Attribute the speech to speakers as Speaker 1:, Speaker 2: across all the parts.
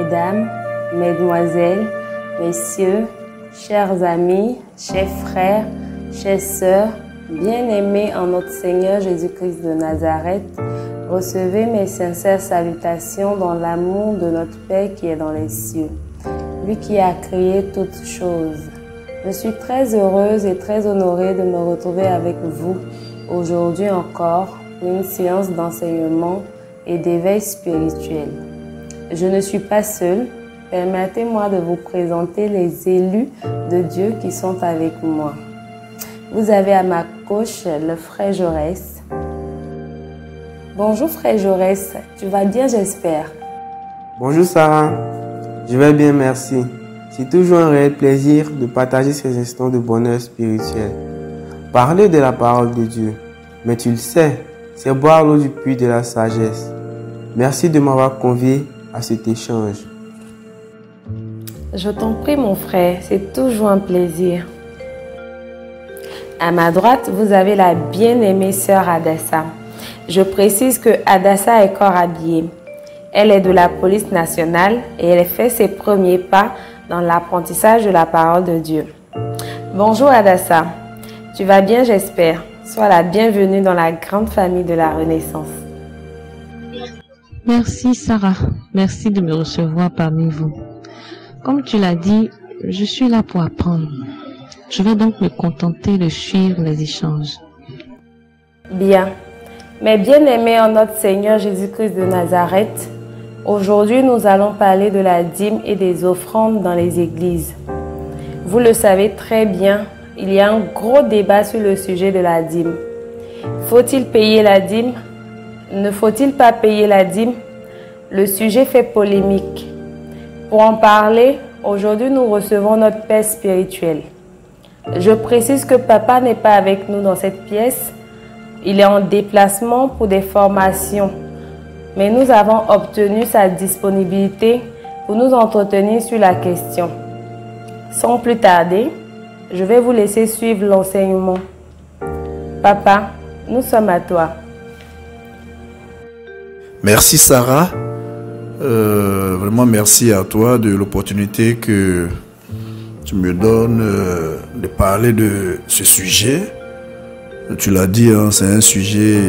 Speaker 1: Mesdames, Mesdemoiselles, Messieurs, chers amis, chers frères, chères sœurs, bien-aimés en notre Seigneur Jésus-Christ de Nazareth, recevez mes sincères salutations dans l'amour de notre Père qui est dans les cieux, lui qui a créé toutes choses. Je suis très heureuse et très honorée de me retrouver avec vous aujourd'hui encore pour une séance d'enseignement et d'éveil spirituel. Je ne suis pas seule. Permettez-moi de vous présenter les élus de Dieu qui sont avec moi. Vous avez à ma gauche le frère Jaurès. Bonjour frère Jaurès, tu vas bien j'espère?
Speaker 2: Bonjour Sarah, je vais bien merci. C'est toujours un réel plaisir de partager ces instants de bonheur spirituel. Parler de la parole de Dieu, mais tu le sais, c'est boire l'eau du puits de la sagesse. Merci de m'avoir convié à cet échange.
Speaker 1: Je t'en prie mon frère, c'est toujours un plaisir. À ma droite, vous avez la bien-aimée sœur Adassa. Je précise que Adassa est corps habillée. Elle est de la police nationale et elle fait ses premiers pas dans l'apprentissage de la parole de Dieu. Bonjour Adassa, tu vas bien j'espère. Sois la bienvenue dans la grande famille de la Renaissance.
Speaker 3: Merci Sarah, merci de me recevoir parmi vous. Comme tu l'as dit, je suis là pour apprendre. Je vais donc me contenter de suivre les échanges.
Speaker 1: Bien. Mes bien-aimés en notre Seigneur Jésus-Christ de Nazareth, aujourd'hui nous allons parler de la dîme et des offrandes dans les églises. Vous le savez très bien, il y a un gros débat sur le sujet de la dîme. Faut-il payer la dîme? Ne faut-il pas payer la dîme? Le sujet fait polémique. Pour en parler, aujourd'hui nous recevons notre Père spirituel. Je précise que Papa n'est pas avec nous dans cette pièce. Il est en déplacement pour des formations. Mais nous avons obtenu sa disponibilité pour nous entretenir sur la question. Sans plus tarder, je vais vous laisser suivre l'enseignement. Papa, nous sommes à toi.
Speaker 4: Merci Sarah. Vraiment merci à toi de l'opportunité que tu me donnes de parler de ce sujet. Tu l'as dit, hein, c'est un sujet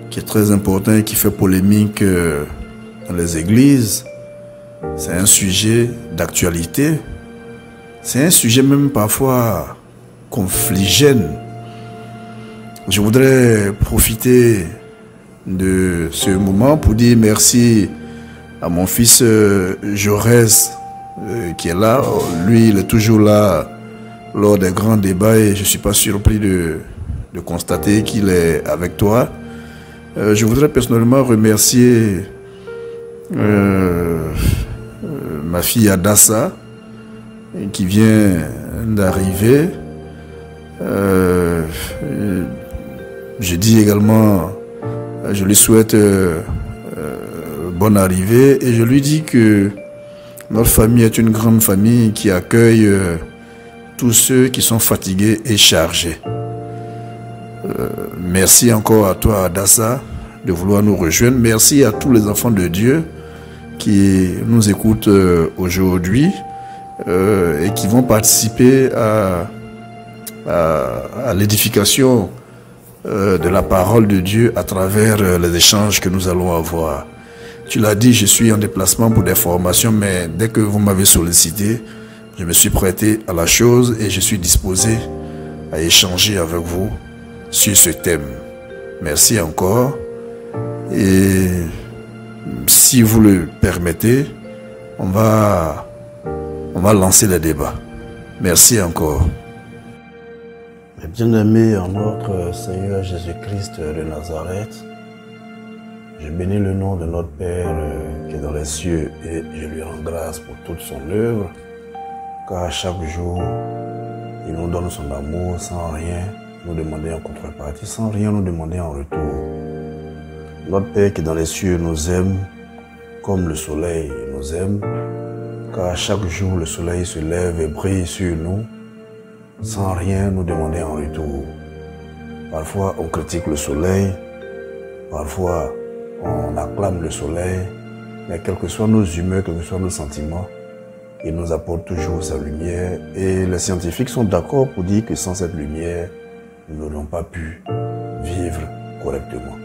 Speaker 4: qui est très important et qui fait polémique dans les églises. C'est un sujet d'actualité. C'est un sujet même parfois confligène. Je voudrais profiter de ce moment pour dire merci à mon fils Jaurès qui est là. Lui, il est toujours là lors des grands débats et je ne suis pas surpris de constater qu'il est avec toi. Je voudrais personnellement remercier ma fille Adassa qui vient d'arriver. Je dis également, je lui souhaite bonne arrivée et je lui dis que notre famille est une grande famille qui accueille tous ceux qui sont fatigués et chargés. Merci encore à toi Adassa de vouloir nous rejoindre. Merci à tous les enfants de Dieu qui nous écoutent aujourd'hui et qui vont participer à l'édification de la parole de Dieu à travers les échanges que nous allons avoir. Tu l'as dit, je suis en déplacement pour des formations, mais dès que vous m'avez sollicité, je me suis prêté à la chose et je suis disposé à échanger avec vous sur ce thème. Merci encore. Et si vous le permettez, on va lancer le débat. Merci encore.
Speaker 5: Mes bien-aimés en notre Seigneur Jésus-Christ de Nazareth, je bénis le nom de notre Père qui est dans les cieux et je lui rends grâce pour toute son œuvre, car chaque jour, il nous donne son amour sans rien nous demander en contrepartie, sans rien nous demander en retour. Notre Père qui est dans les cieux nous aime comme le soleil nous aime, car chaque jour le soleil se lève et brille sur nous, sans rien nous demander en retour. Parfois on critique le soleil, parfois on acclame le soleil, mais quelles que soient nos humeurs, quels que soient nos sentiments, il nous apporte toujours sa lumière. Et les scientifiques sont d'accord pour dire que sans cette lumière, nous n'aurions pas pu vivre correctement.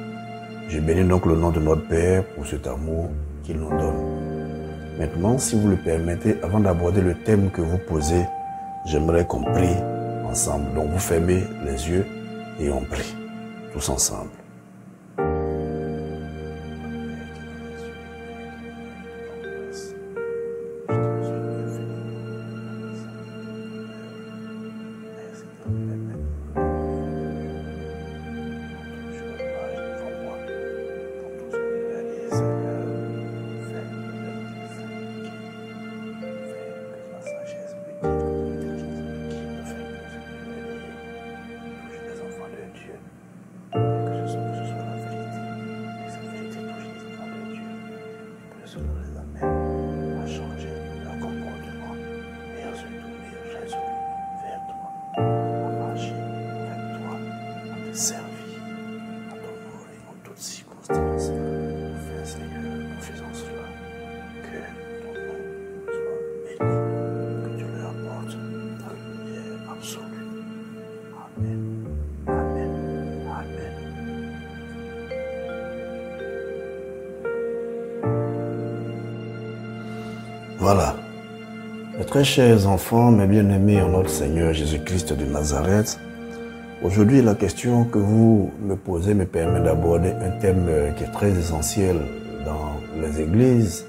Speaker 5: Je bénis donc le nom de notre Père pour cet amour qu'il nous donne. Maintenant, si vous le permettez, avant d'aborder le thème que vous posez, j'aimerais qu'on prie ensemble. Donc vous fermez les yeux et on prie tous ensemble. Voilà. Mes très chers enfants, mes bien-aimés en notre Seigneur Jésus-Christ de Nazareth, aujourd'hui la question que vous me posez me permet d'aborder un thème qui est très essentiel dans les églises,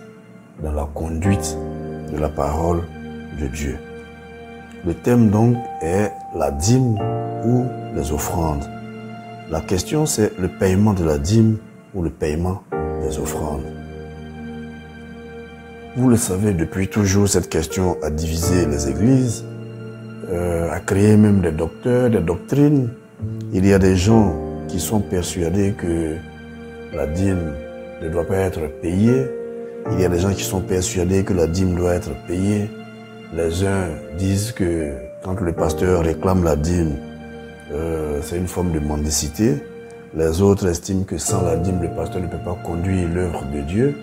Speaker 5: dans la conduite de la parole de Dieu. Le thème donc est la dîme ou les offrandes. La question c'est le paiement de la dîme ou le paiement des offrandes. Vous le savez, depuis toujours, cette question a divisé les églises, a créé même des docteurs, des doctrines. Il y a des gens qui sont persuadés que la dîme ne doit pas être payée. Il y a des gens qui sont persuadés que la dîme doit être payée. Les uns disent que quand le pasteur réclame la dîme, c'est une forme de mendicité. Les autres estiment que sans la dîme, le pasteur ne peut pas conduire l'œuvre de Dieu.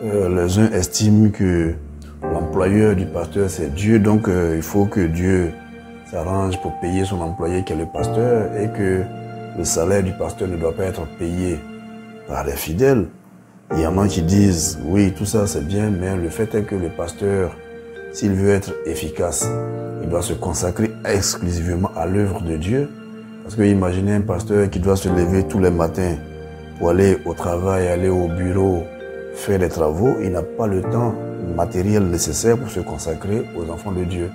Speaker 5: Les uns estiment que l'employeur du pasteur c'est Dieu, donc il faut que Dieu s'arrange pour payer son employé qui est le pasteur et que le salaire du pasteur ne doit pas être payé par les fidèles. Il y en a qui disent oui, tout ça c'est bien, mais le fait est que le pasteur, s'il veut être efficace, il doit se consacrer exclusivement à l'œuvre de Dieu. Parce que imaginez un pasteur qui doit se lever tous les matins pour aller au travail, aller au bureau, faire des travaux, il n'a pas le temps matériel nécessaire pour se consacrer aux enfants de Dieu.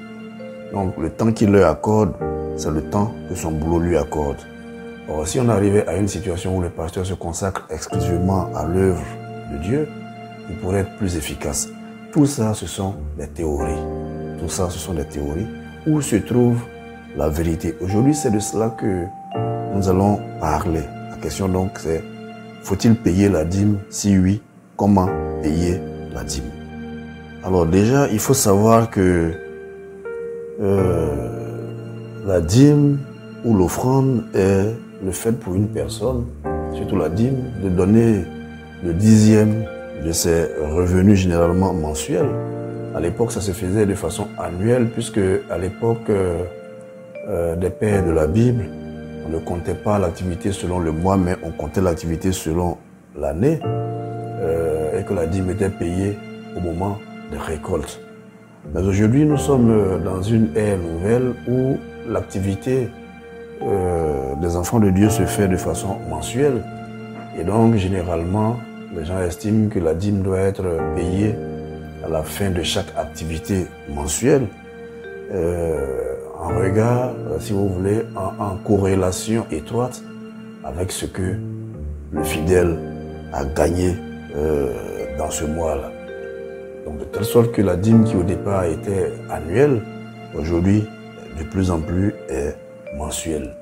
Speaker 5: Donc le temps qu'il leur accorde, c'est le temps que son boulot lui accorde. Or, si on arrivait à une situation où le pasteur se consacre exclusivement à l'œuvre de Dieu, il pourrait être plus efficace. Tout ça, ce sont des théories. Tout ça, ce sont des théories. Où se trouve la vérité? Aujourd'hui, c'est de cela que nous allons parler. La question donc, c'est faut-il payer la dîme? Si oui, comment payer la dîme? Alors déjà, il faut savoir que la dîme ou l'offrande est le fait pour une personne, surtout la dîme, de donner le 10e de ses revenus généralement mensuels. À l'époque, ça se faisait de façon annuelle, puisque à l'époque des pères de la Bible, on ne comptait pas l'activité selon le mois, mais on comptait l'activité selon l'année. Et que la dîme était payée au moment de récolte. Mais aujourd'hui, nous sommes dans une ère nouvelle où l'activité des enfants de Dieu se fait de façon mensuelle. Et donc, généralement, les gens estiment que la dîme doit être payée à la fin de chaque activité mensuelle. En regard, si vous voulez, en corrélation étroite avec ce que le fidèle a gagné dans ce mois-là. Donc de telle sorte que la dîme qui au départ était annuelle, aujourd'hui de plus en plus est mensuelle.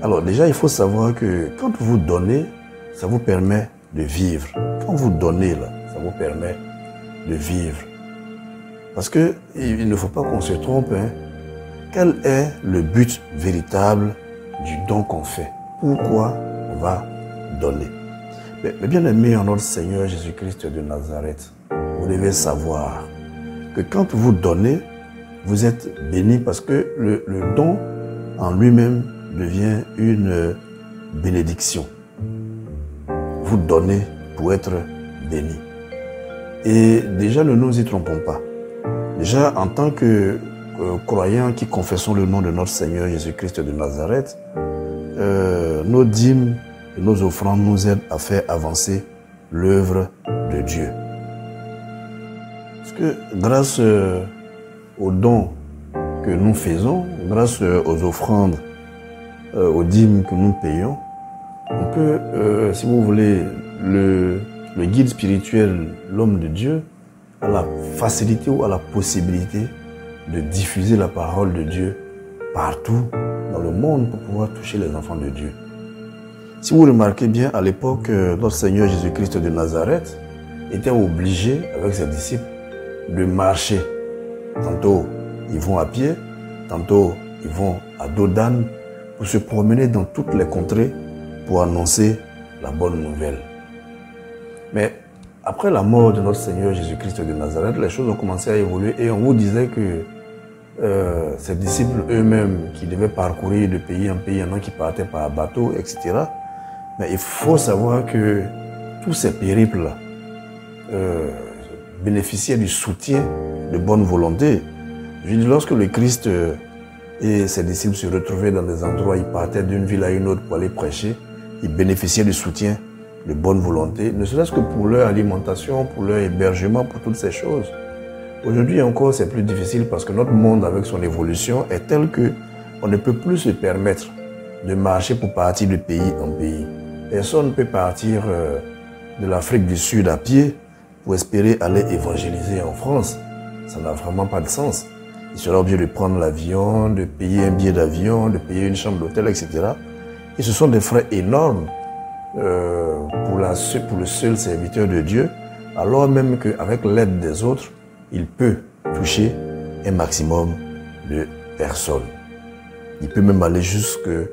Speaker 5: Alors déjà il faut savoir que quand vous donnez, ça vous permet de vivre. Quand vous donnez là, ça vous permet de vivre. Parce que il ne faut pas qu'on se trompe, hein. Quel est le but véritable du don qu'on fait? Pourquoi on va donner? Mais bien aimé en notre Seigneur Jésus-Christ de Nazareth, vous devez savoir que quand vous donnez, vous êtes béni parce que le don en lui-même devient une bénédiction. Vous donnez pour être béni. Et déjà, ne nous y trompons pas. Déjà, en tant que croyants qui confessons le nom de notre Seigneur Jésus-Christ de Nazareth, nos dîmes et nos offrandes nous aident à faire avancer l'œuvre de Dieu. Parce que grâce aux dons que nous faisons, grâce aux offrandes, aux dîmes que nous payons, on peut, si vous voulez, le guide spirituel, l'homme de Dieu, a la facilité ou a la possibilité de diffuser la parole de Dieu partout dans le monde pour pouvoir toucher les enfants de Dieu. Si vous remarquez bien, à l'époque, notre Seigneur Jésus-Christ de Nazareth était obligé, avec ses disciples, de marcher. Tantôt, ils vont à pied, tantôt, ils vont à dos d'âne pour se promener dans toutes les contrées pour annoncer la bonne nouvelle. Mais après la mort de notre Seigneur Jésus-Christ de Nazareth, les choses ont commencé à évoluer et on vous disait que ces disciples eux-mêmes qui devaient parcourir de pays en pays, il y en a qui partaient par bateau, etc. Mais il faut savoir que tous ces périples bénéficiaient du soutien de bonne volonté. Je dis, lorsque le Christ et ses disciples se retrouvaient dans des endroits, ils partaient d'une ville à une autre pour aller prêcher, ils bénéficiaient du soutien de bonne volonté, ne serait-ce que pour leur alimentation, pour leur hébergement, pour toutes ces choses. Aujourd'hui encore, c'est plus difficile parce que notre monde, avec son évolution, est tel que on ne peut plus se permettre de marcher pour partir de pays en pays. Personne ne peut partir de l'Afrique du Sud à pied pour espérer aller évangéliser en France. Ça n'a vraiment pas de sens. Il sera obligé de prendre l'avion, de payer un billet d'avion, de payer une chambre d'hôtel, etc. Et ce sont des frais énormes pour le seul serviteur de Dieu, alors même qu'avec l'aide des autres, il peut toucher un maximum de personnes. Il peut même aller jusqu'au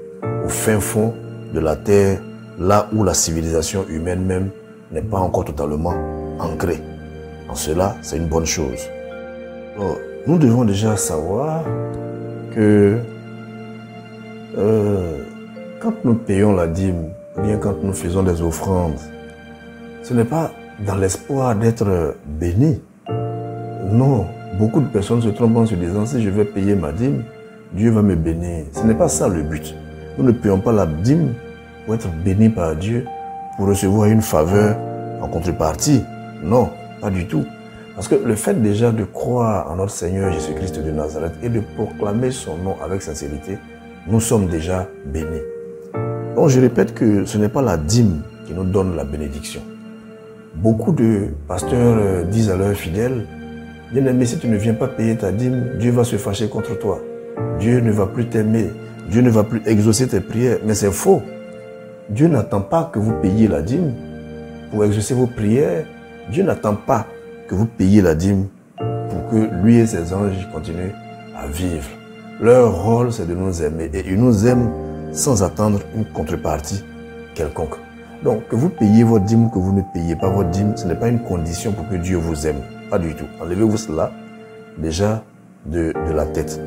Speaker 5: fin fond de la terre, là où la civilisation humaine même n'est pas encore totalement ancrée. En cela, c'est une bonne chose. Alors, nous devons déjà savoir que quand nous payons la dîme, ou bien quand nous faisons des offrandes, ce n'est pas dans l'espoir d'être bénis. Non, beaucoup de personnes se trompent en se disant, si je vais payer ma dîme, Dieu va me bénir. Ce n'est pas ça le but. Nous ne payons pas la dîme pour être bénis par Dieu, pour recevoir une faveur en contrepartie. Non, pas du tout. Parce que le fait déjà de croire en notre Seigneur Jésus-Christ de Nazareth et de proclamer son nom avec sincérité, nous sommes déjà bénis. Donc je répète que ce n'est pas la dîme qui nous donne la bénédiction. Beaucoup de pasteurs disent à leurs fidèles, bien-aimé, si tu ne viens pas payer ta dîme, Dieu va se fâcher contre toi. Dieu ne va plus t'aimer. Dieu ne va plus exaucer tes prières. Mais c'est faux. Dieu n'attend pas que vous payiez la dîme pour exaucer vos prières. Dieu n'attend pas que vous payiez la dîme pour que lui et ses anges continuent à vivre. Leur rôle, c'est de nous aimer. Et ils nous aiment sans attendre une contrepartie quelconque. Donc, que vous payiez votre dîme ou que vous ne payez pas votre dîme, ce n'est pas une condition pour que Dieu vous aime. Pas du tout. Enlevez-vous cela déjà de la tête.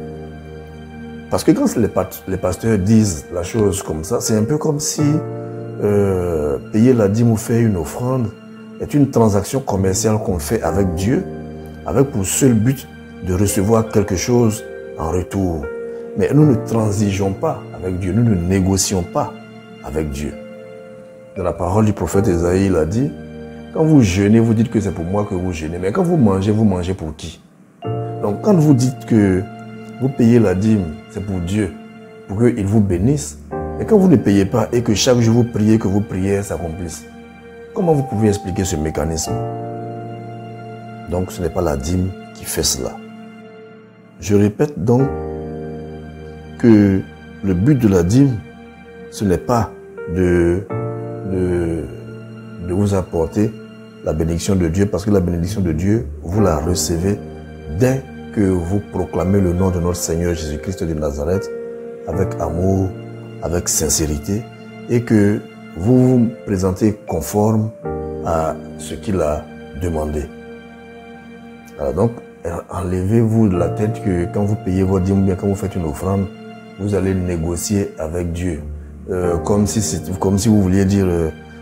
Speaker 5: Parce que quand les pasteurs disent la chose comme ça, c'est un peu comme si payer la dîme ou faire une offrande est une transaction commerciale qu'on fait avec Dieu, avec pour seul but de recevoir quelque chose en retour. Mais nous ne transigeons pas avec Dieu, nous ne négocions pas avec Dieu. Dans la parole du prophète Esaïe, il a dit, quand vous jeûnez, vous dites que c'est pour moi que vous jeûnez. Mais quand vous mangez pour qui? Donc quand vous dites que vous payez la dîme, c'est pour Dieu, pour qu'il vous bénisse. Et quand vous ne payez pas et que chaque jour vous priez, que vos prières s'accomplissent, comment vous pouvez expliquer ce mécanisme? Donc ce n'est pas la dîme qui fait cela. Je répète donc que le but de la dîme, ce n'est pas de vous apporter la bénédiction de Dieu, parce que la bénédiction de Dieu, vous la recevez dès que vous proclamez le nom de notre Seigneur Jésus-Christ de Nazareth avec amour, avec sincérité, et que vous vous présentez conforme à ce qu'il a demandé. Alors donc, enlevez-vous de la tête que quand vous payez votre dîme ou bien quand vous faites une offrande, vous allez négocier avec Dieu. Comme si vous vouliez dire,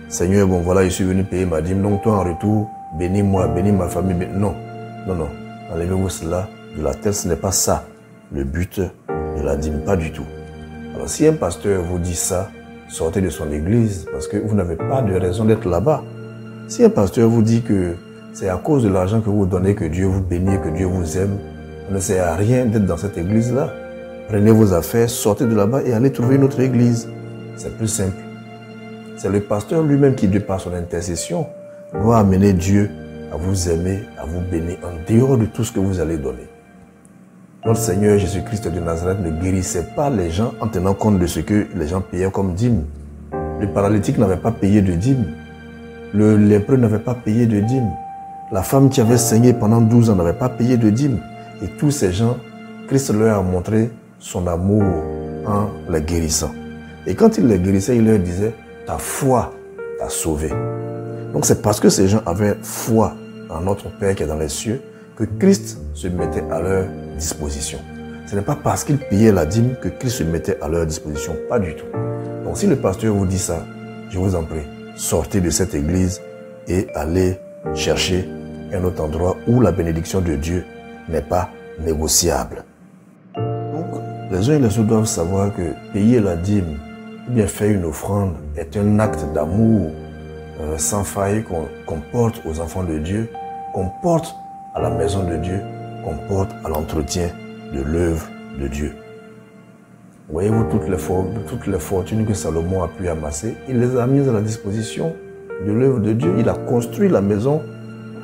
Speaker 5: Seigneur, bon voilà, je suis venu payer ma dîme, donc toi en retour, bénis-moi, bénis ma famille. Non, non, non. Enlevez-vous cela de la tête, ce n'est pas ça le but de la dîme, pas du tout. Alors si un pasteur vous dit ça, sortez de son église parce que vous n'avez pas de raison d'être là-bas. Si un pasteur vous dit que c'est à cause de l'argent que vous donnez que Dieu vous bénit, que Dieu vous aime, ça ne sert à rien d'être dans cette église-là. Prenez vos affaires, sortez de là-bas et allez trouver une autre église. C'est plus simple. C'est le pasteur lui-même qui, de par son intercession, doit amener Dieu à vous aimer, à vous bénir en dehors de tout ce que vous allez donner. Notre Seigneur Jésus-Christ de Nazareth ne guérissait pas les gens en tenant compte de ce que les gens payaient comme dîme. Le paralytique n'avait pas payé de dîme. Le lépreux n'avait pas payé de dîme. La femme qui avait saigné pendant 12 ans n'avait pas payé de dîme. Et tous ces gens, Christ leur a montré son amour en les guérissant. Et quand il les guérissait, il leur disait, ta foi t'a sauvé. Donc c'est parce que ces gens avaient foi en notre Père qui est dans les cieux que Christ se mettait à leur disposition. Ce n'est pas parce qu'ils payaient la dîme que Christ se mettait à leur disposition, pas du tout. Donc si le pasteur vous dit ça, je vous en prie, sortez de cette église et allez chercher un autre endroit où la bénédiction de Dieu n'est pas négociable. Donc les uns et les autres doivent savoir que payer la dîme ou bien faire une offrande est un acte d'amour sans faille qu'on porte aux enfants de Dieu, qu'on porte à la maison de Dieu, qu'on porte à l'entretien de l'œuvre de Dieu. Voyez-vous toutes les fortunes que Salomon a pu amasser, il les a mises à la disposition de l'œuvre de Dieu. Il a construit la maison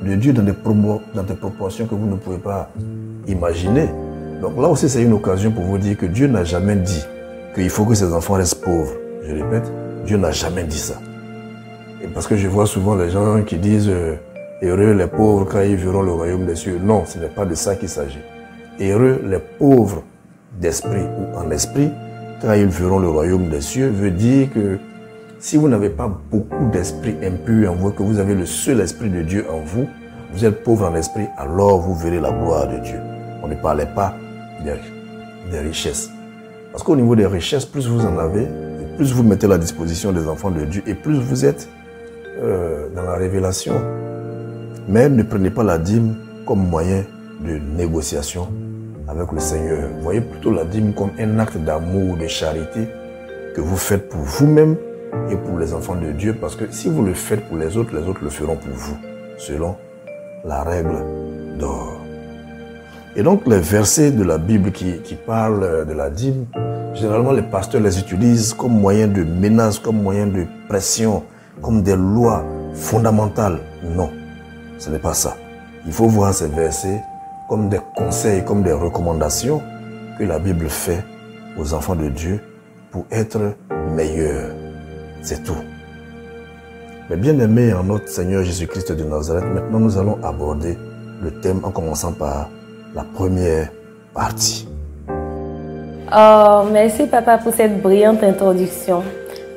Speaker 5: de Dieu dans des proportions que vous ne pouvez pas imaginer. Donc là aussi, c'est une occasion pour vous dire que Dieu n'a jamais dit qu'il faut que ses enfants restent pauvres. Je répète, Dieu n'a jamais dit ça. Et parce que je vois souvent les gens qui disent heureux les pauvres quand ils verront le royaume des cieux. Non, ce n'est pas de ça qu'il s'agit. Heureux les pauvres d'esprit ou en esprit quand ils verront le royaume des cieux veut dire que si vous n'avez pas beaucoup d'esprit impur en vous, que vous avez le seul esprit de Dieu en vous, vous êtes pauvre en esprit, alors vous verrez la gloire de Dieu. On ne parlait pas des richesses. Parce qu'au niveau des richesses, plus vous en avez, et plus vous mettez à la disposition des enfants de Dieu, et plus vous êtes dans la révélation. Mais ne prenez pas la dîme comme moyen de négociation avec le Seigneur. Voyez plutôt la dîme comme un acte d'amour, de charité que vous faites pour vous-même et pour les enfants de Dieu. Parce que si vous le faites pour les autres le feront pour vous, selon la règle d'or. Et donc les versets de la Bible qui parlent de la dîme, généralement les pasteurs les utilisent comme moyen de menace, comme moyen de pression, comme des lois fondamentales. Non, ce n'est pas ça. Il faut voir ces versets comme des conseils, comme des recommandations que la Bible fait aux enfants de Dieu pour être meilleurs. C'est tout. Mais bien aimés en notre Seigneur Jésus-Christ de Nazareth, maintenant nous allons aborder le thème en commençant par la première partie.
Speaker 1: Oh, merci papa pour cette brillante introduction.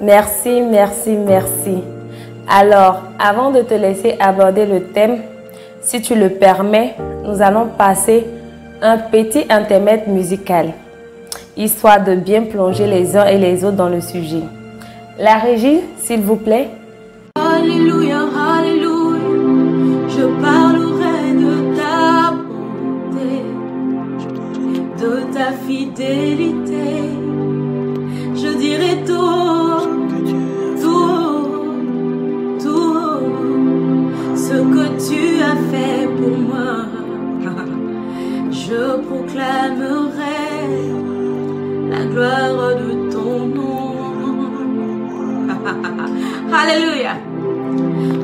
Speaker 1: Merci, merci, merci. Alors, avant de te laisser aborder le thème, si tu le permets, nous allons passer un petit intermède musical, histoire de bien plonger les uns et les autres dans le sujet. La régie, s'il vous plaît.
Speaker 6: Alléluia, alléluia, je parlerai de ta bonté, de ta fidélité, je dirai tout, ce que tu as fait pour moi. Je proclamerai la gloire de ton nom. Alléluia.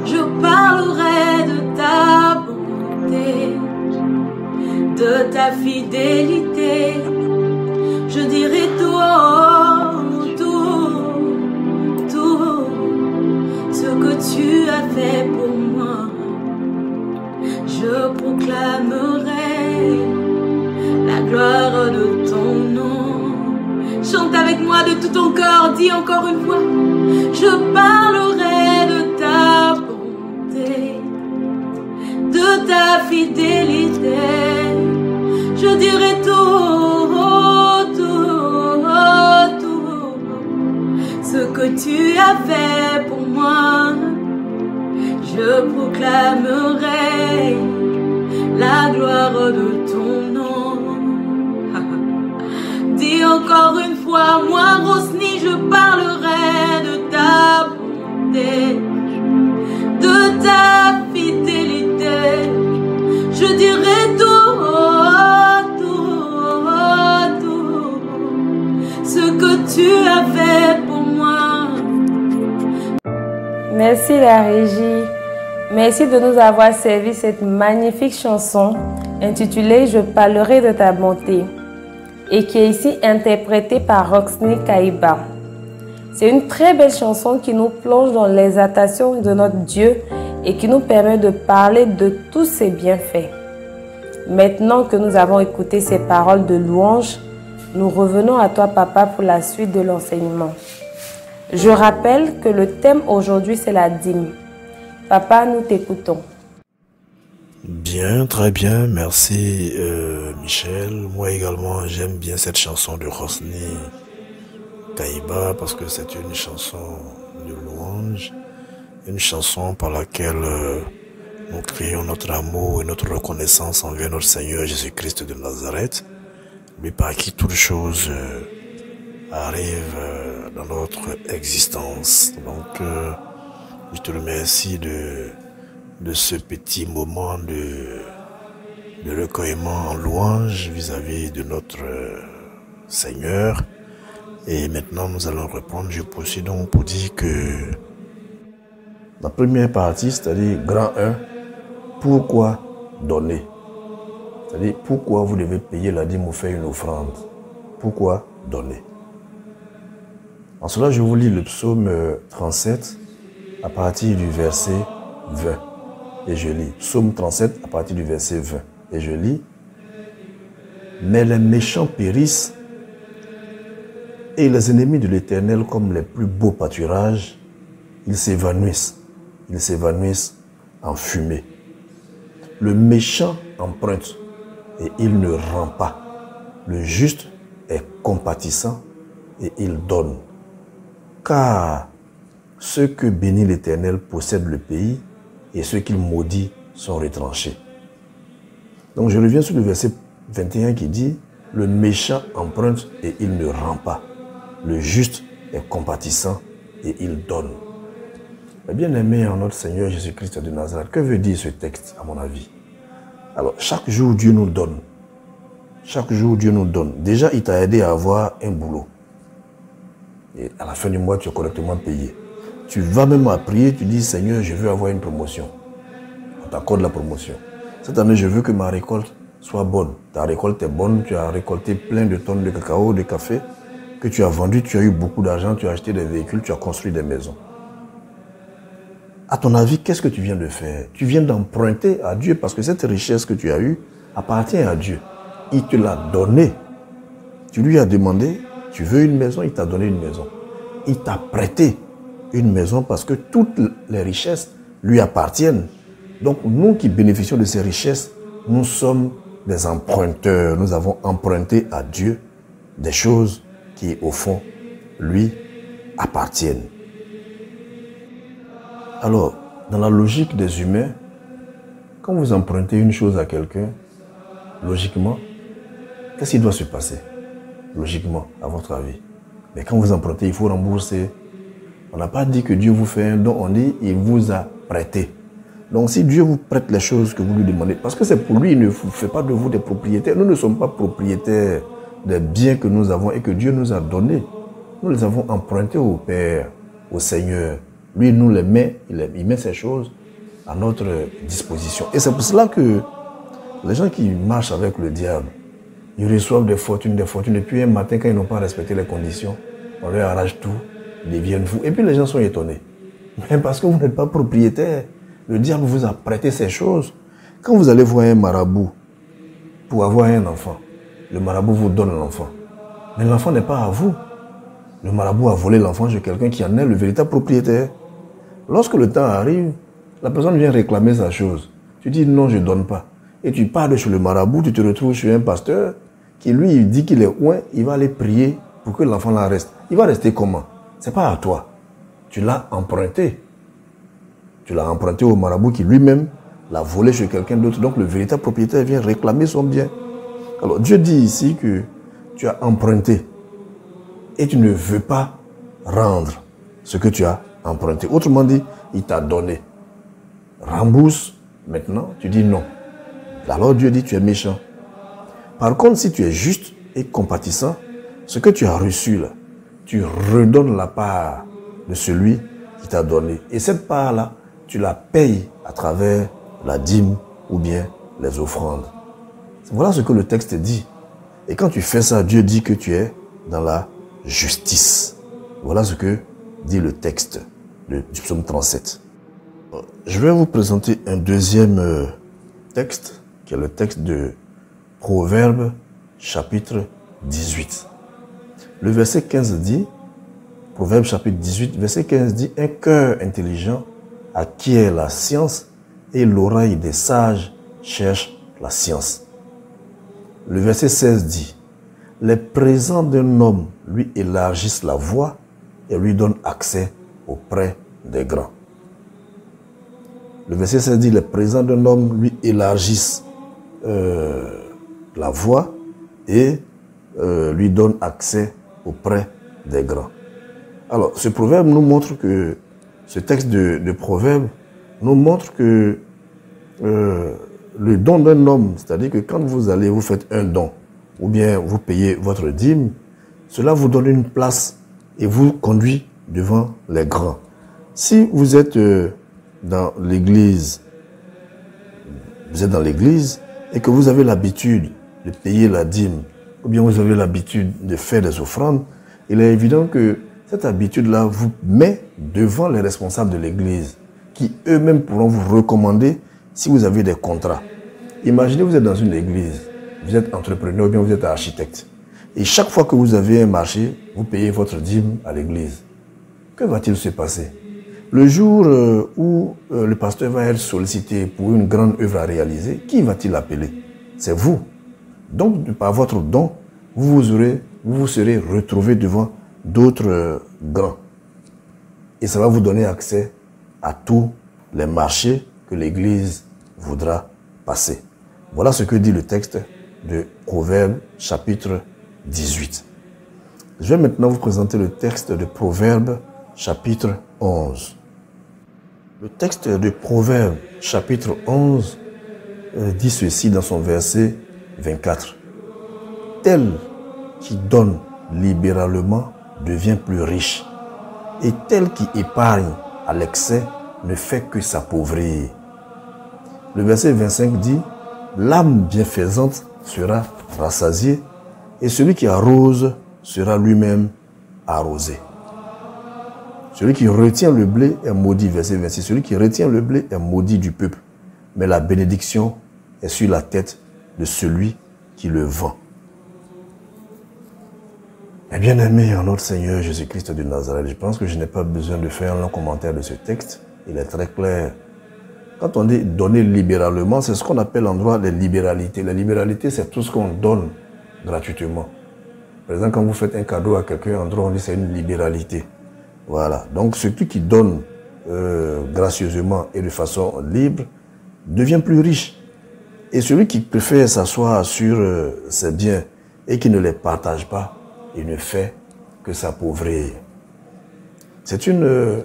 Speaker 6: Je parlerai de ta bonté, de ta fidélité. Je dirai tout, ce que tu as fait pour moi. Je proclamerai la gloire de ton nom. Chante avec moi de tout ton corps, dis encore une fois. Je parlerai de ta bonté, de ta fidélité. Je dirai tout, ce que tu as fait pour moi. Je proclamerai la gloire de ton nom. Dis encore une fois, moi Rosny, je parlerai de ta bonté, de ta fidélité. Je dirai tout, ce que tu as fait pour moi.
Speaker 1: Merci la régie. Merci de nous avoir servi cette magnifique chanson intitulée « Je parlerai de ta bonté » et qui est ici interprétée par Roxny Kaïba. C'est une très belle chanson qui nous plonge dans l'exaltation de notre Dieu et qui nous permet de parler de tous ses bienfaits. Maintenant que nous avons écouté ces paroles de louange, nous revenons à toi, Papa, pour la suite de l'enseignement. Je rappelle que le thème aujourd'hui, c'est la dîme. Papa, nous t'écoutons.
Speaker 5: Bien, très bien, merci Michel. Moi également, j'aime bien cette chanson de Roxny Kaïba parce que c'est une chanson de louange, une chanson par laquelle nous crions notre amour et notre reconnaissance envers notre Seigneur Jésus-Christ de Nazareth, lui par qui toutes choses arrivent dans notre existence. Donc, je te remercie de ce petit moment de recueillement en louange vis-à-vis de notre Seigneur. Et maintenant, nous allons reprendre. Je poursuis donc pour dire que la première partie, c'est-à-dire grand 1, pourquoi donner? C'est-à-dire pourquoi vous devez payer la dîme ou faire une offrande? Pourquoi donner? En cela, je vous lis le psaume 37 à partir du verset 20. Et je lis. Psaume 37 à partir du verset 20. Et je lis. Mais les méchants périssent et les ennemis de l'Éternel, comme les plus beaux pâturages, ils s'évanouissent. Ils s'évanouissent en fumée. Le méchant emprunte et il ne rend pas. Le juste est compatissant et il donne. Car ceux que bénit l'Éternel possèdent le pays et ceux qu'il maudit sont retranchés. Donc je reviens sur le verset 21 qui dit « Le méchant emprunte et il ne rend pas. Le juste est compatissant et il donne. » Mais bien aimé en notre Seigneur Jésus-Christ de Nazareth, que veut dire ce texte à mon avis? Alors chaque jour Dieu nous donne. Chaque jour Dieu nous donne. Déjà il t'a aidé à avoir un boulot. Et à la fin du mois tu es correctement payé. Tu vas même à prier, tu dis Seigneur je veux avoir une promotion. On t'accorde la promotion. Cette année je veux que ma récolte soit bonne. Ta récolte est bonne, tu as récolté plein de tonnes de cacao, de café que tu as vendu, tu as eu beaucoup d'argent, tu as acheté des véhicules, tu as construit des maisons. À ton avis, qu'est-ce que tu viens de faire? Tu viens d'emprunter à Dieu parce que cette richesse que tu as eue appartient à Dieu. Il te l'a donnée. Tu lui as demandé, tu veux une maison, il t'a donné une maison. Il t'a prêté une maison parce que toutes les richesses lui appartiennent. Donc nous qui bénéficions de ces richesses, nous sommes des emprunteurs. Nous avons emprunté à Dieu des choses qui, au fond, lui appartiennent. Alors, dans la logique des humains, quand vous empruntez une chose à quelqu'un, logiquement, qu'est-ce qui doit se passer? Logiquement, à votre avis. Mais quand vous empruntez, il faut rembourser. On n'a pas dit que Dieu vous fait un don, on dit qu'il vous a prêté. Donc si Dieu vous prête les choses que vous lui demandez, parce que c'est pour lui, il ne fait pas de vous des propriétaires. Nous ne sommes pas propriétaires des biens que nous avons et que Dieu nous a donnés. Nous les avons empruntés au Père, au Seigneur. Lui, il nous les met, il met ces choses à notre disposition. Et c'est pour cela que les gens qui marchent avec le diable, ils reçoivent des fortunes, et puis un matin, quand ils n'ont pas respecté les conditions, on leur arrache tout, ils deviennent fous. Et puis les gens sont étonnés. Mais parce que vous n'êtes pas propriétaire, le diable vous a prêté ces choses. Quand vous allez voir un marabout pour avoir un enfant, le marabout vous donne l'enfant. Mais l'enfant n'est pas à vous. Le marabout a volé l'enfant chez quelqu'un qui en est le véritable propriétaire. Lorsque le temps arrive, la personne vient réclamer sa chose. Tu dis non, je ne donne pas. Et tu pars de chez le marabout, tu te retrouves chez un pasteur qui lui il dit qu'il est loin, il va aller prier pour que l'enfant là reste. Il va rester comment? Ce n'est pas à toi. Tu l'as emprunté. Tu l'as emprunté au marabout qui lui-même l'a volé chez quelqu'un d'autre. Donc le véritable propriétaire vient réclamer son bien. Alors Dieu dit ici que tu as emprunté et tu ne veux pas rendre ce que tu as emprunté. Autrement dit, il t'a donné. Rembourse maintenant, tu dis non. Alors Dieu dit tu es méchant. Par contre, si tu es juste et compatissant, ce que tu as reçu là, tu redonnes la part de celui qui t'a donné. Et cette part-là, tu la payes à travers la dîme ou bien les offrandes. Voilà ce que le texte dit. Et quand tu fais ça, Dieu dit que tu es dans la justice. Voilà ce que dit le texte du psaume 37. Je vais vous présenter un deuxième texte, qui est le texte de Proverbes, chapitre 18. Le verset 15 dit, Proverbes chapitre 18, verset 15 dit, « Un cœur intelligent acquiert la science et l'oreille des sages cherche la science. » Le verset 16 dit, « Les présents d'un homme lui élargissent la voie et lui donnent accès auprès des grands. » Le verset 16 dit, « Les présents d'un homme lui élargissent la voie et lui donnent accès auprès des grands. » Alors, ce proverbe nous montre que, ce texte de proverbe nous montre que le don d'un homme, c'est-à-dire que quand vous allez, vous faites un don, ou bien vous payez votre dîme, cela vous donne une place et vous conduit devant les grands. Si vous êtes dans l'église, et que vous avez l'habitude de payer la dîme, ou bien vous avez l'habitude de faire des offrandes, il est évident que cette habitude-là vous met devant les responsables de l'église, qui eux-mêmes pourront vous recommander si vous avez des contrats. Imaginez, vous êtes dans une église, vous êtes entrepreneur ou bien vous êtes architecte. Et chaque fois que vous avez un marché, vous payez votre dîme à l'église. Que va-t-il se passer? Le jour où le pasteur va être sollicité pour une grande œuvre à réaliser, qui va-t-il appeler? C'est vous. Donc, par votre don, vous vous serez retrouvé devant d'autres grands. Et ça va vous donner accès à tous les marchés que l'Église voudra passer. Voilà ce que dit le texte de Proverbes, chapitre 18. Je vais maintenant vous présenter le texte de Proverbes, chapitre 11. Le texte de Proverbes, chapitre 11, dit ceci dans son verset 24. « Tel qui donne libéralement devient plus riche, et tel qui épargne à l'excès ne fait que s'appauvrir. » Le verset 25 dit, « L'âme bienfaisante sera rassasiée, et celui qui arrose sera lui-même arrosé. » Celui qui retient le blé est maudit, verset 26. Celui qui retient le blé est maudit du peuple, mais la bénédiction est sur la tête de celui qui le vend. Et bien aimé en notre Seigneur Jésus-Christ de Nazareth, je pense que je n'ai pas besoin de faire un long commentaire de ce texte. Il est très clair. Quand on dit donner libéralement, c'est ce qu'on appelle en droit les libéralités. La libéralité, c'est tout ce qu'on donne gratuitement. Par exemple, quand vous faites un cadeau à quelqu'un en droit, on dit c'est une libéralité. Voilà. Donc, celui qui donne gracieusement et de façon libre devient plus riche. Et celui qui préfère s'asseoir sur ses biens et qui ne les partage pas, il ne fait que s'appauvrir. C'est une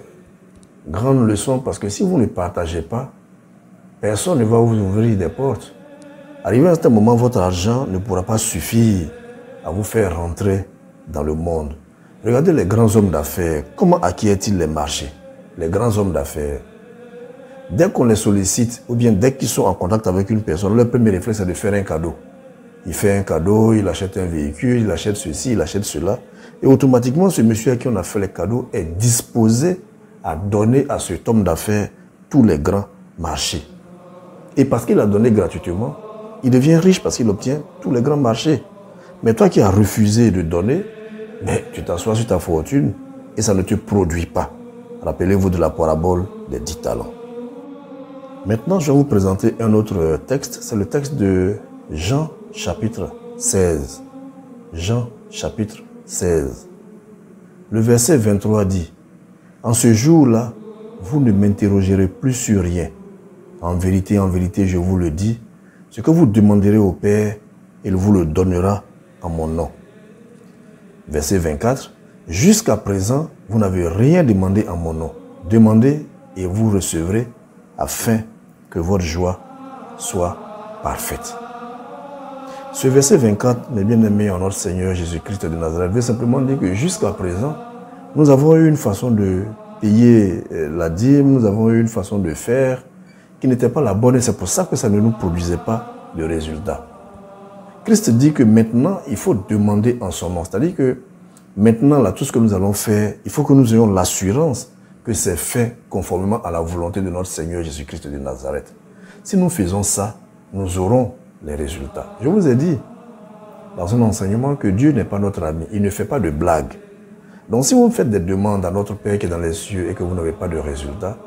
Speaker 5: grande leçon parce que si vous ne partagez pas, personne ne va vous ouvrir des portes. Arrivé à un certain moment, votre argent ne pourra pas suffire à vous faire rentrer dans le monde. Regardez les grands hommes d'affaires. Comment acquièrent-ils les marchés? Les grands hommes d'affaires. Dès qu'on les sollicite, ou bien dès qu'ils sont en contact avec une personne, leur premier réflexe c'est de faire un cadeau. Il fait un cadeau, il achète un véhicule, il achète ceci, il achète cela. Et automatiquement, ce monsieur à qui on a fait les cadeaux est disposé à donner à cet homme d'affaires tous les grands marchés. Et parce qu'il a donné gratuitement, il devient riche parce qu'il obtient tous les grands marchés. Mais toi qui as refusé de donner, mais tu t'assois sur ta fortune et ça ne te produit pas. Rappelez-vous de la parabole des 10 talents. Maintenant, je vais vous présenter un autre texte. C'est le texte de Jean chapitre 16. Jean chapitre 16. Le verset 23 dit, « En ce jour-là, vous ne m'interrogerez plus sur rien. En vérité, je vous le dis, ce que vous demanderez au Père, il vous le donnera en mon nom. » Verset 24. « Jusqu'à présent, vous n'avez rien demandé en mon nom. Demandez et vous recevrez, afin que votre joie soit parfaite. » Ce verset 24, mes bien-aimés en notre Seigneur Jésus-Christ de Nazareth, veut simplement dire que jusqu'à présent, nous avons eu une façon de payer la dîme, nous avons eu une façon de faire qui n'était pas la bonne et c'est pour ça que ça ne nous produisait pas de résultat. Christ dit que maintenant, il faut demander en son nom. C'est-à-dire que maintenant, là, tout ce que nous allons faire, il faut que nous ayons l'assurance que c'est fait conformément à la volonté de notre Seigneur Jésus-Christ de Nazareth. Si nous faisons ça, nous aurons les résultats. Je vous ai dit dans un enseignement que Dieu n'est pas notre ami. Il ne fait pas de blagues. Donc si vous faites des demandes à notre Père qui est dans les cieux et que vous n'avez pas de résultats,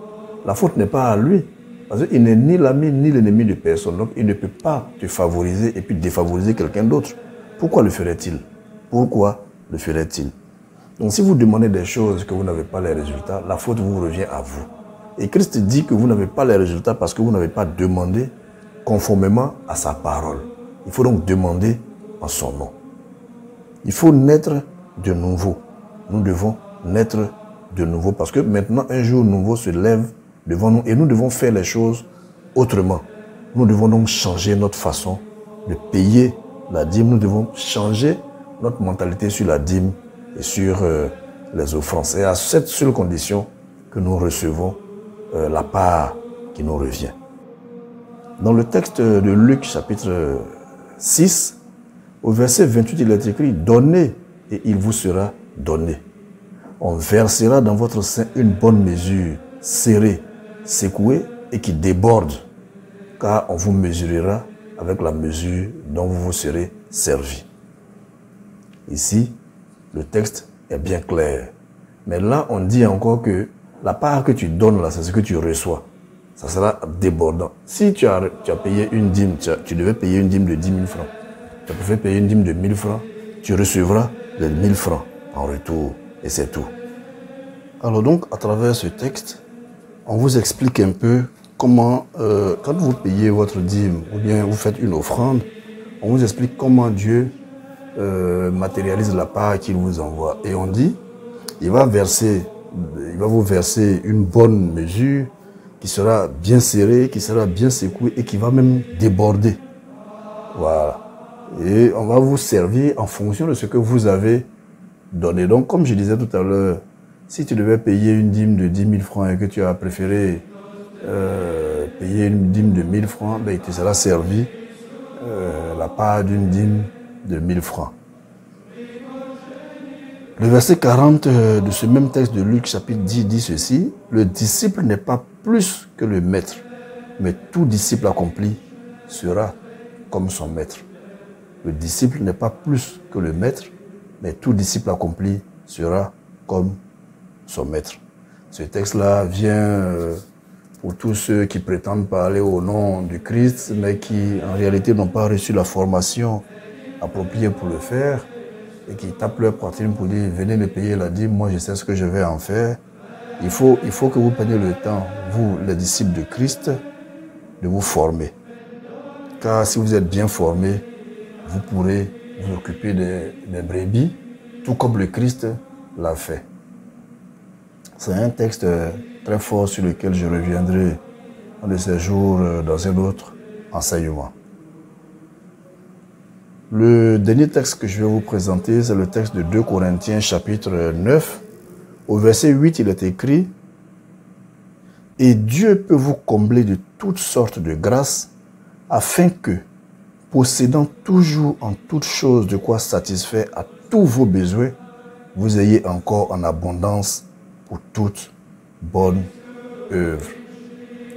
Speaker 5: la faute n'est pas à lui. Parce qu'il n'est ni l'ami ni l'ennemi de personne. Donc il ne peut pas te favoriser et puis défavoriser quelqu'un d'autre. Pourquoi le ferait-il? Pourquoi le ferait-il? Donc si vous demandez des choses que vous n'avez pas les résultats, la faute vous revient à vous. Et Christ dit que vous n'avez pas les résultats parce que vous n'avez pas demandé conformément à sa parole. Il faut donc demander en son nom. Il faut naître de nouveau. Nous devons naître de nouveau parce que maintenant un jour nouveau se lève devant nous et nous devons faire les choses autrement. Nous devons donc changer notre façon de payer la dîme. Nous devons changer notre mentalité sur la dîme et sur les offrandes. C'est à cette seule condition que nous recevons la part qui nous revient. Dans le texte de Luc chapitre 6, au verset 28, il est écrit « Donnez et il vous sera donné. On versera dans votre sein une bonne mesure, serrée, secouée et qui déborde, car on vous mesurera avec la mesure dont vous vous serez servi. » Ici, le texte est bien clair. Mais là, on dit encore que la part que tu donnes là, c'est ce que tu reçois. Ça sera débordant. Si tu as payé une dîme, tu devais payer une dîme de 10 000 francs. Tu peux payer une dîme de 1000 francs, tu recevras les 1000 francs en retour. Et c'est tout. Alors donc, à travers ce texte, on vous explique un peu comment, quand vous payez votre dîme ou bien vous faites une offrande, on vous explique comment Dieu matérialise la part qu'il vous envoie. Et on dit, il va vous verser une bonne mesure qui sera bien serrée, qui sera bien secouée et qui va même déborder. Voilà. Et on va vous servir en fonction de ce que vous avez donné. Donc, comme je disais tout à l'heure, si tu devais payer une dîme de 10 000 francs et que tu as préféré payer une dîme de 1000 francs, ben, il te sera servi la part d'une dîme de 1000 francs. Le verset 40 de ce même texte de Luc chapitre 10 dit ceci: « Le disciple n'est pas plus que le maître, mais tout disciple accompli sera comme son maître. » Le disciple n'est pas plus que le maître, mais tout disciple accompli sera comme son maître. Ce texte-là vient pour tous ceux qui prétendent parler au nom du Christ, mais qui en réalité n'ont pas reçu la formation appropriée pour le faire, et qui tapent leur poitrine pour dire « Venez me payer la dîme, moi je sais ce que je vais en faire ». Il faut que vous preniez le temps, vous les disciples de Christ, de vous former. Car si vous êtes bien formés, vous pourrez vous occuper des brebis, tout comme le Christ l'a fait. C'est un texte très fort sur lequel je reviendrai un de ces jours dans un autre enseignement. Le dernier texte que je vais vous présenter, c'est le texte de 2 Corinthiens chapitre 9. Au verset 8, il est écrit « Et Dieu peut vous combler de toutes sortes de grâces, afin que, possédant toujours en toutes choses de quoi satisfaire à tous vos besoins, vous ayez encore en abondance pour toute bonne œuvre. »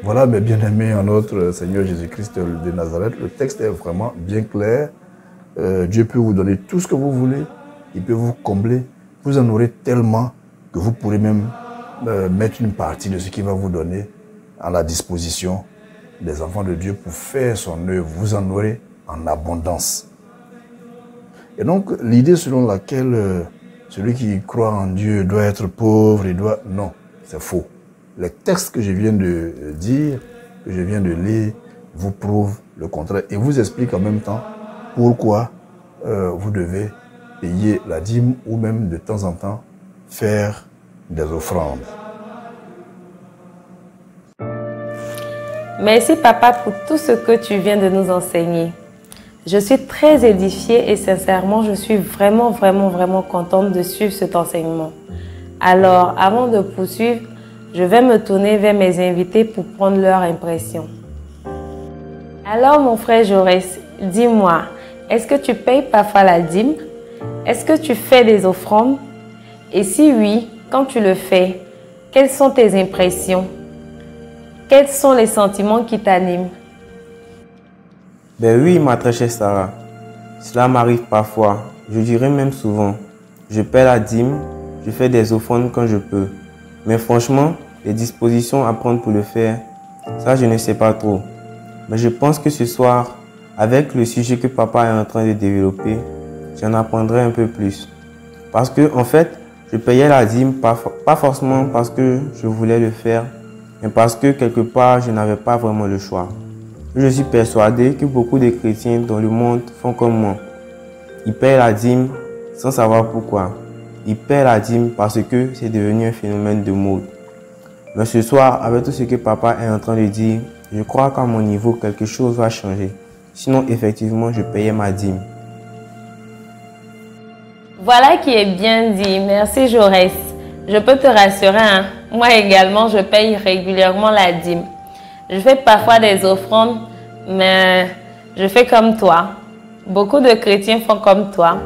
Speaker 5: Voilà, mes bien-aimés en notre Seigneur Jésus-Christ de Nazareth, le texte est vraiment bien clair. Dieu peut vous donner tout ce que vous voulez il peut vous combler. Vous en aurez tellement que vous pourrez même mettre une partie de ce qu'il va vous donner à la disposition des enfants de Dieu pour faire son œuvre. Vous en aurez en abondance. Et donc, l'idée selon laquelle celui qui croit en Dieu doit être pauvre, non, c'est faux. Les textes que je viens de dire, que je viens de lire, vous prouvent le contraire et vous expliquent en même temps pourquoi vous devez payer la dîme ou même de temps en temps faire des offrandes.
Speaker 1: Merci papa pour tout ce que tu viens de nous enseigner. Je suis très édifiée et sincèrement, je suis vraiment contente de suivre cet enseignement. Alors, avant de poursuivre, je vais me tourner vers mes invités pour prendre leur impression. Alors, mon frère Jaurès, dis-moi, est-ce que tu payes parfois la dîme? Est-ce que tu fais des offrandes? Et si oui, quand tu le fais, quelles sont tes impressions? Quels sont les sentiments qui t'animent?
Speaker 2: Ben oui, ma très chère Sarah. Cela m'arrive parfois. Je dirais même souvent. Je paie la dîme, je fais des offrandes quand je peux. Mais franchement, les dispositions à prendre pour le faire, ça je ne sais pas trop. Mais je pense que ce soir, avec le sujet que papa est en train de développer, j'en apprendrai un peu plus. Parce que en fait, je payais la dîme pas forcément parce que je voulais le faire, mais parce que quelque part, je n'avais pas vraiment le choix. Je suis persuadé que beaucoup de chrétiens dans le monde font comme moi. Ils payent la dîme sans savoir pourquoi. Ils payent la dîme parce que c'est devenu un phénomène de mode. Mais ce soir, avec tout ce que papa est en train de dire, je crois qu'à mon niveau, quelque chose va changer. Sinon, effectivement, je payais ma dîme.
Speaker 1: Voilà qui est bien dit. Merci Jaurès. Je peux te rassurer, hein? Moi également, je paye régulièrement la dîme. Je fais parfois des offrandes, mais je fais comme toi. Beaucoup de chrétiens font comme toi.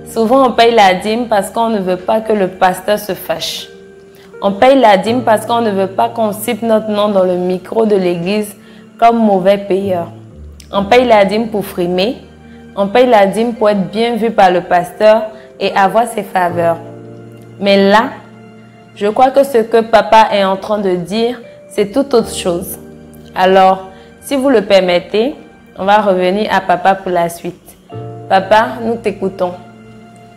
Speaker 1: Souvent, on paye la dîme parce qu'on ne veut pas que le pasteur se fâche. On paye la dîme parce qu'on ne veut pas qu'on cite notre nom dans le micro de l'église comme mauvais payeur. On paye la dîme pour frimer. On paye la dîme pour être bien vu par le pasteur et avoir ses faveurs. Mais là, je crois que ce que papa est en train de dire, c'est tout autre chose. Alors, si vous le permettez, on va revenir à papa pour la suite. Papa, nous t'écoutons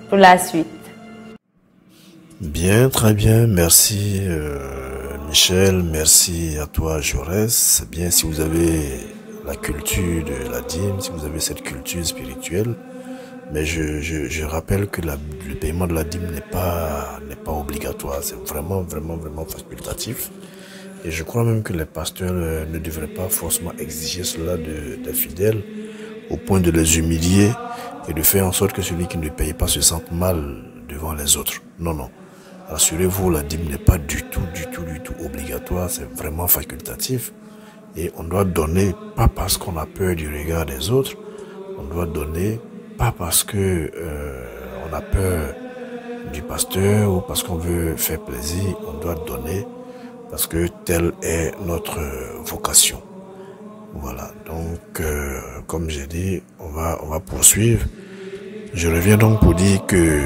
Speaker 1: pour la suite.
Speaker 5: Bien, très bien. Merci Michel, merci à toi Jaurès. C'est bien si vous avez la culture de la dîme, si vous avez cette culture spirituelle. Mais je rappelle que le paiement de la dîme n'est pas obligatoire. C'est vraiment facultatif. Et je crois même que les pasteurs ne devraient pas forcément exiger cela des fidèles au point de les humilier et de faire en sorte que celui qui ne paye pas se sente mal devant les autres. Non, non. Rassurez-vous, la dîme n'est pas du tout obligatoire. C'est vraiment facultatif. Et on doit donner, pas parce qu'on a peur du regard des autres. On doit donner, pas parce que on a peur du pasteur ou parce qu'on veut faire plaisir. On doit donner parce que telle est notre vocation. Voilà, donc comme j'ai dit, on va poursuivre. Je reviens donc pour dire que